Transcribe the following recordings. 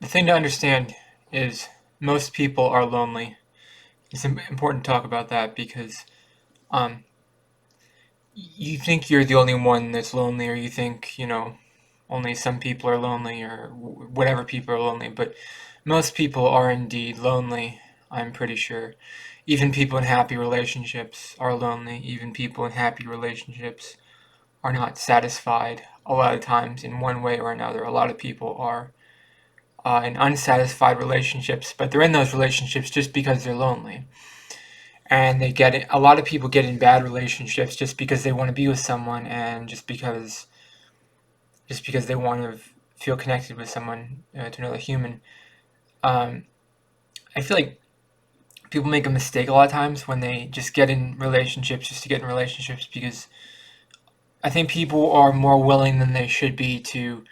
The thing to understand is most people are lonely. It's important to talk about that because um, you think you're the only one that's lonely, or you think, only some people are lonely, or whatever people are lonely, but most people are indeed lonely, I'm pretty sure. Even people in happy relationships are lonely. Even people in happy relationships are not satisfied a lot of times in one way or another. A lot of people are in unsatisfied relationships, but they're in those relationships just because they're lonely. And they get it. A lot of people get in bad relationships just because they want to be with someone, and just because they want to feel connected with someone, to another human. Um, I feel like people make a mistake a lot of times when they just get in relationships just to get in relationships, because I think people are more willing than they should be to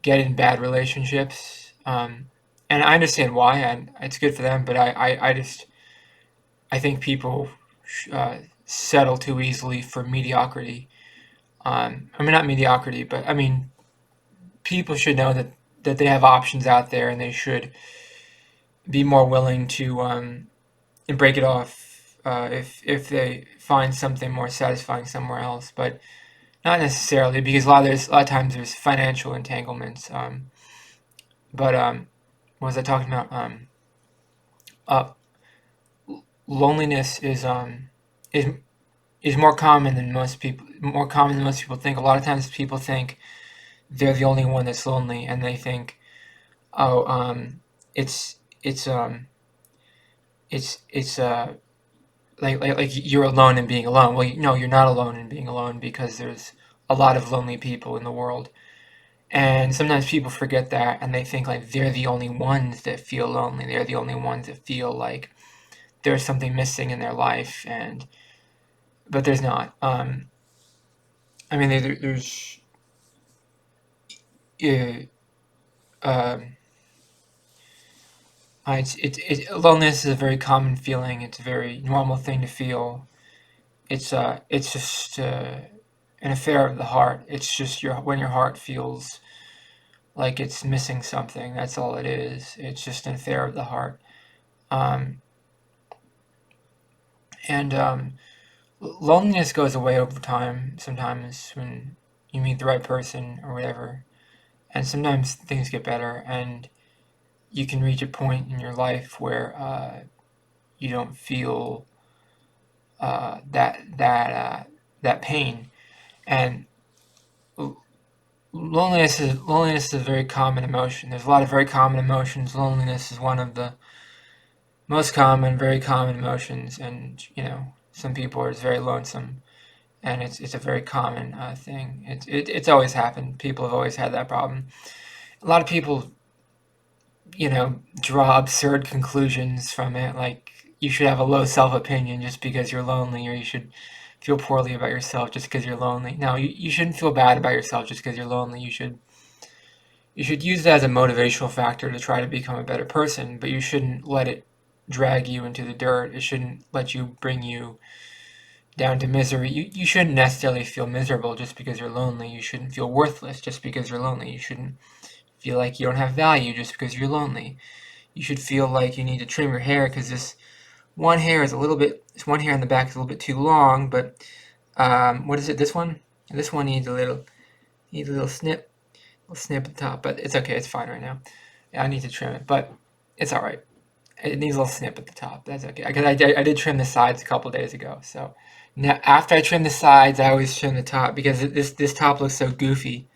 get in bad relationships. And I understand why, and it's good for them, but I think people settle too easily for mediocrity. I mean, not mediocrity, but I mean, people should know that they have options out there, and they should be more willing to and break it off if they find something more satisfying somewhere else. But not necessarily, because a lot of times there's financial entanglements. But what was I talking about? Uh, Loneliness is is more common than most people think. A lot of times people think they're the only one that's lonely, and they think, oh, it's it's it's like you're alone in being alone. Well, no, you're not alone in being alone, because there's a lot of lonely people in the world. And sometimes people forget that, and they think like they're the only ones that feel lonely. They're the only ones that feel like there's something missing in their life, and but there's not. I mean, there's uh, um, loneliness is a very common feeling. It's a very normal thing to feel. It's just an affair of the heart. It's just when your heart feels like it's missing something. That's all it is. It's just an affair of the heart. Um, and Loneliness goes away over time. Sometimes when you meet the right person or whatever, and sometimes things get better, and you can reach a point in your life where you don't feel that pain. And loneliness is a very common emotion. There's a lot of very common emotions. Loneliness is one of the most common, very common emotions, and some people are just very lonesome, and it's a very common thing. It's always happened. People have always had that problem. A lot of people, draw absurd conclusions from it, like you should have a low self opinion just because you're lonely, or you should feel poorly about yourself just because you're lonely. No, you shouldn't feel bad about yourself just because you're lonely. You should use that as a motivational factor to try to become a better person, but you shouldn't let it drag you into the dirt. It shouldn't let you bring you down to misery. You shouldn't necessarily feel miserable just because you're lonely. You shouldn't feel worthless just because you're lonely. You shouldn't feel like you don't have value just because you're lonely. You should feel like you need to trim your hair because this one hair in the back is a little bit too long, but what is it? This one? This one needs a little snip at the top, but it's okay. It's fine right now. Yeah, I need to trim it, but it's all right. It needs a little snip at the top. That's okay. Because I did trim the sides a couple days ago. So now after I trim the sides, I always trim the top, because this top looks so goofy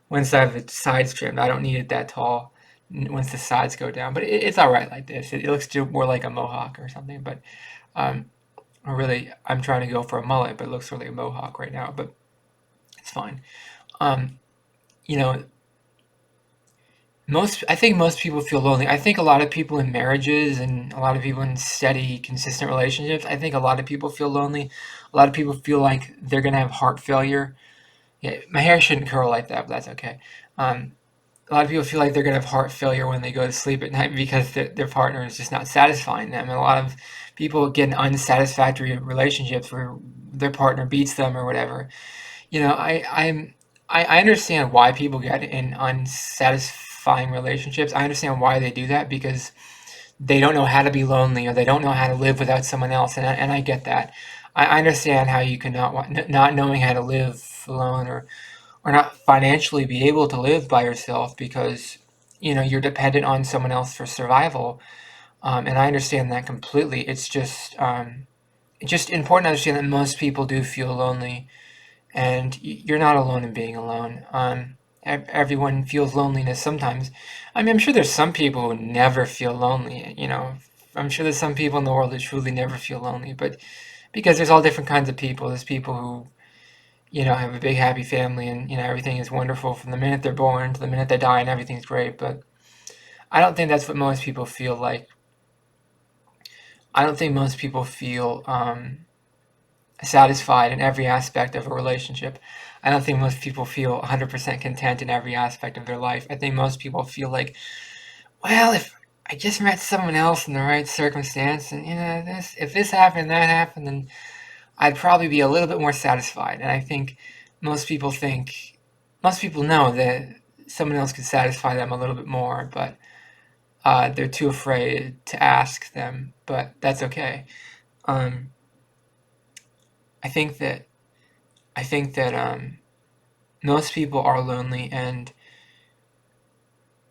once I have the sides trimmed. I don't need it that tall once the sides go down. But it's all right like this. It looks more like a mohawk or something. But um, I'm trying to go for a mullet, but it looks really a mohawk right now. But it's fine. Um, you know, I think most people feel lonely. I think a lot of people in marriages, and a lot of people in steady, consistent relationships, I think a lot of people feel lonely. A lot of people feel like they're gonna have heart failure. Yeah, my hair shouldn't curl like that, but that's okay. Um, a lot of people feel like they're gonna have heart failure when they go to sleep at night because their partner is just not satisfying them. And a lot of people get in unsatisfactory relationships where their partner beats them or whatever. You know, I understand why people get in unsatisfactory unsatisfying relationships. I understand why they do that, because they don't know how to be lonely, or they don't know how to live without someone else, and I get that. I understand how you can not knowing how to live alone, or not financially be able to live by yourself, because you're dependent on someone else for survival. And I understand that completely. It's just important to understand that most people do feel lonely, and you're not alone in being alone. Everyone feels loneliness sometimes. I mean, I'm sure there's some people who never feel lonely. I'm sure there's some people in the world that truly never feel lonely, but because there's all different kinds of people. There's people who have a big happy family, and everything is wonderful from the minute they're born to the minute they die, and everything's great. But I don't think that's what most people feel like. I don't think most people feel satisfied in every aspect of a relationship. I don't think most people feel 100% content in every aspect of their life. I think most people feel like, well, if I just met someone else in the right circumstance, and if this happened, that happened, then I'd probably be a little bit more satisfied. And I think most people know that someone else could satisfy them a little bit more, but they're too afraid to ask them. But that's okay. Um, I think that most people are lonely, and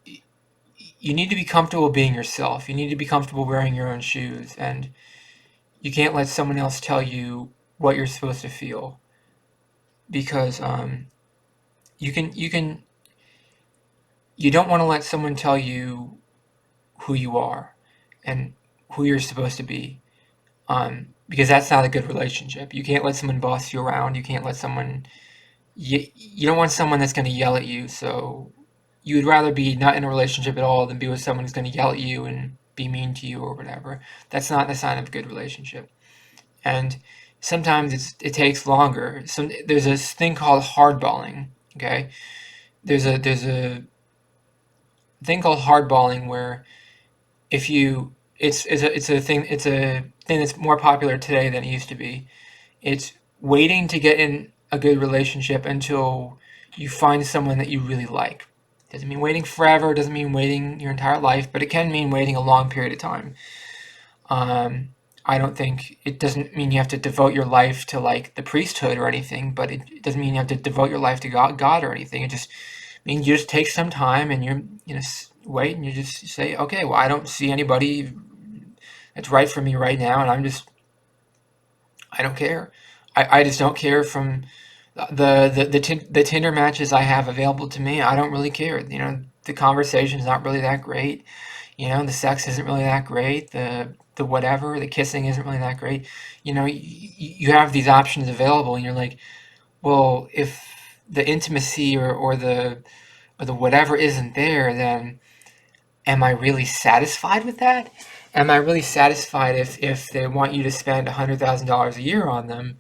you need to be comfortable being yourself. You need to be comfortable wearing your own shoes, and you can't let someone else tell you what you're supposed to feel, because you can you can you don't want to let someone tell you who you are and who you're supposed to be, because that's not a good relationship. You can't let someone boss you around. You can't let someone you don't want someone that's going to yell at you. So you would rather be not in a relationship at all than be with someone who's going to yell at you and be mean to you or whatever. That's not a sign of a good relationship. And sometimes it takes longer. There's this thing called hardballing. Okay, there's a thing called hardballing where if you it's a thing that's more popular today than it used to be. It's waiting to get in a good relationship until you find someone that you really like. Doesn't mean waiting forever, doesn't mean waiting your entire life, but it can mean waiting a long period of time. I don't think it doesn't mean you have to devote your life to like the priesthood or anything, but it doesn't mean you have to devote your life to God or anything. It just means you just take some time and wait, and you just say, okay, well, I don't see anybody that's right for me right now, and I don't care. I just don't care from the Tinder matches I have available to me. I don't really care. The conversation's not really that great. The sex isn't really that great. The whatever, the kissing isn't really that great. You have these options available, and you're like, well, if the intimacy or the whatever isn't there, then am I really satisfied with that? Am I really satisfied if they want you to spend $100,000 a year on them,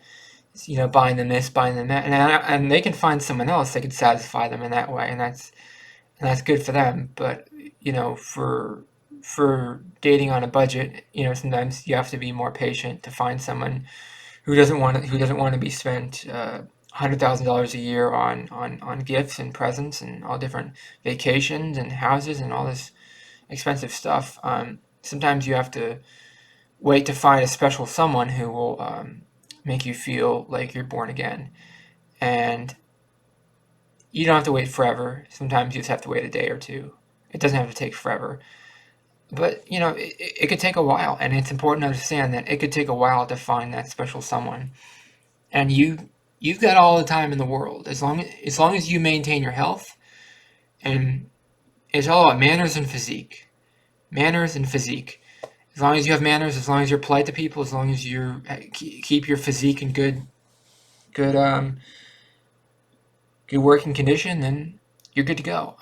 buying them this, buying them that, and they can find someone else that could satisfy them in that way, and that's good for them. But for dating on a budget, sometimes you have to be more patient to find someone who doesn't want to be spent $100,000 a year on gifts and presents and all different vacations and houses and all this expensive stuff. Sometimes you have to wait to find a special someone who will make you feel like you're born again. And you don't have to wait forever. Sometimes you just have to wait a day or two. It doesn't have to take forever. But, it could take a while. And it's important to understand that it could take a while to find that special someone. And you've got all the time in the world. As long as you maintain your health, and it's all about manners and physique. Manners and physique. As long as you have manners, as long as you're polite to people, as long as you keep your physique in good good working condition, then you're good to go.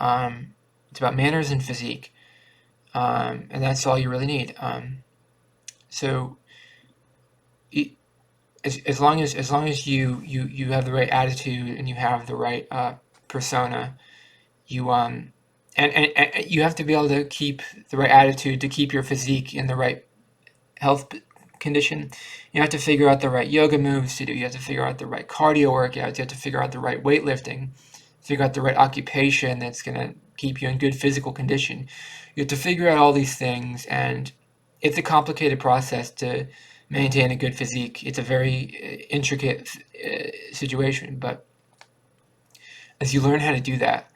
It's about manners and physique, and that's all you really need. So as long as you have the right attitude and you have the right persona, you and you have to be able to keep the right attitude to keep your physique in the right health condition. You have to figure out the right yoga moves to do. You have to figure out the right cardio workouts. You have to figure out the right weightlifting figure out the right occupation that's going to keep you in good physical condition. You have to figure out all these things, and it's a complicated process to maintain a good physique. It's a very intricate situation, but as you learn how to do that,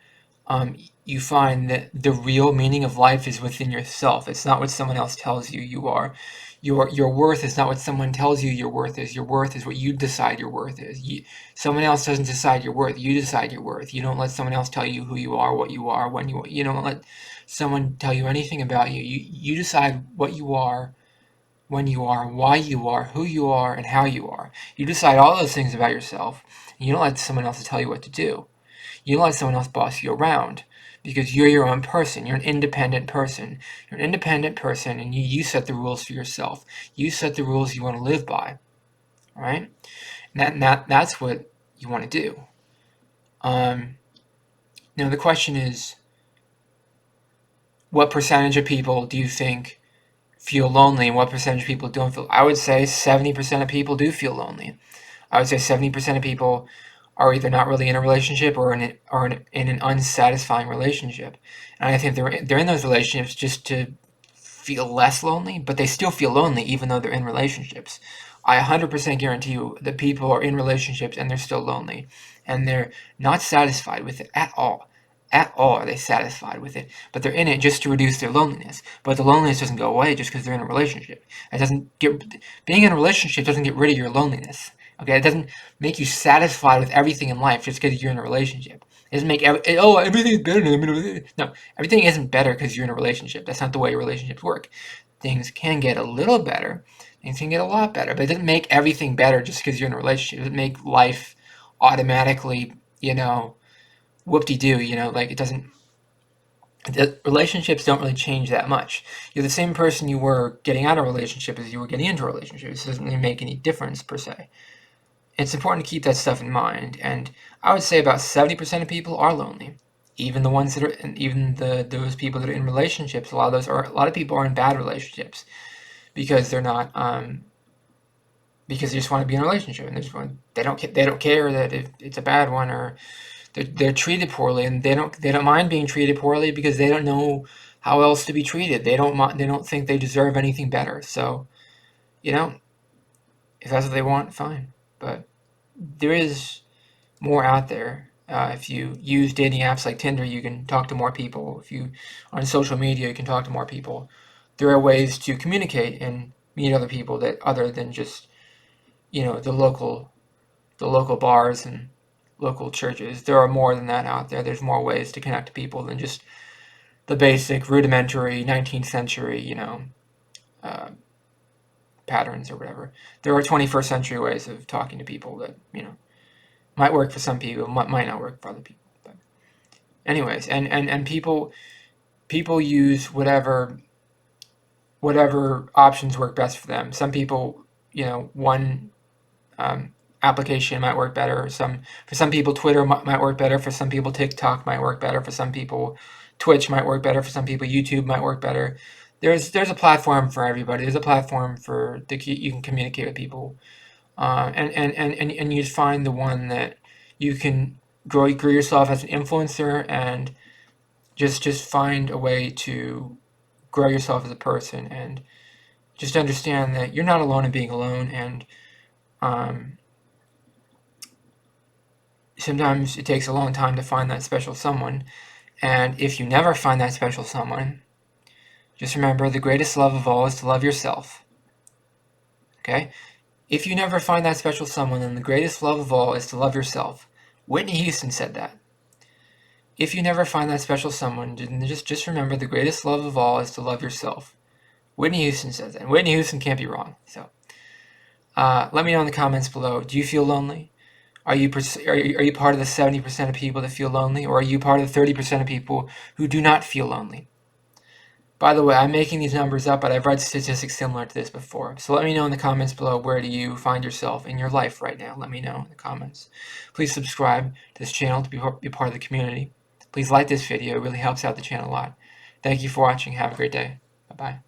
you find that the real meaning of life is within yourself. It's not what someone else tells you you are. Your worth is not what someone tells you your worth is. Your worth is what you decide your worth is. Someone else doesn't decide your worth. You decide your worth. You don't let someone else tell you who you are, what you are, when you don't let someone tell you anything about you. You decide what you are, when you are, why you are, who you are, and how you are. You decide all those things about yourself, and you don't let someone else tell you what to do. You don't let someone else boss you around, because you're your own person. You're an independent person. You're an independent person, and you set the rules for yourself. You set the rules you want to live by, all right? And that's what you want to do. Now the question is, what percentage of people do you think feel lonely, and what percentage of people don't feel? I would say 70% of people do feel lonely. I would say 70% of people are either not really in a relationship or in an unsatisfying relationship. And I think they're in those relationships just to feel less lonely, but they still feel lonely even though they're in relationships. I 100% guarantee you that people are in relationships and they're still lonely, and they're not satisfied with it at all. At all are they satisfied with it, but they're in it just to reduce their loneliness. But the loneliness doesn't go away just because they're in a relationship. It doesn't get Being in a relationship doesn't get rid of your loneliness. Okay, it doesn't make you satisfied with everything in life just because you're in a relationship. It doesn't make everything is better. No, everything isn't better because you're in a relationship. That's not the way relationships work. Things can get a little better. Things can get a lot better, but it doesn't make everything better just because you're in a relationship. It doesn't make life automatically, whoop-de-doo. Like it doesn't. The relationships don't really change that much. You're the same person you were getting out of a relationship as you were getting into a relationship. It doesn't really make any difference per se. It's important to keep that stuff in mind, and I would say about 70% of people are lonely. Even the ones that are, and even those people that are in relationships, a lot of people are in bad relationships because they're not, because they just want to be in a relationship, and they don't care that if it's a bad one, or they're treated poorly, and they don't mind being treated poorly because they don't know how else to be treated. They don't think they deserve anything better. So, if that's what they want, fine. But there is more out there. If you use dating apps like Tinder, you can talk to more people. If you on social media, you can talk to more people. There are ways to communicate and meet other people that other than just the local bars and local churches. There are more than that out there. There's more ways to connect to people than just the basic rudimentary 19th century uh, patterns or whatever. There are 21st century ways of talking to people that might work for some people, might not work for other people. But anyways, and people use whatever options work best for them. Some people, one application might work better. For some people, Twitter might work better. For some people, TikTok might work better. For some people, Twitch might work better. For some people, YouTube might work better. There's a platform for everybody. There's a platform you can communicate with people, and you just find the one that you can grow yourself as an influencer, and just find a way to grow yourself as a person, and just understand that you're not alone in being alone. And sometimes it takes a long time to find that special someone. And if you never find that special someone, just remember the greatest love of all is to love yourself. Okay? If you never find that special someone, then the greatest love of all is to love yourself. Whitney Houston said that. If you never find that special someone, just remember the greatest love of all is to love yourself. Whitney Houston says that. And Whitney Houston can't be wrong. So, let me know in the comments below. Do you feel lonely? Are you part of the 70% of people that feel lonely, or are you part of the 30% of people who do not feel lonely? By the way, I'm making these numbers up, but I've read statistics similar to this before. So let me know in the comments below, where do you find yourself in your life right now? Let me know in the comments. Please subscribe to this channel to be part of the community. Please like this video. It really helps out the channel a lot. Thank you for watching. Have a great day. Bye-bye.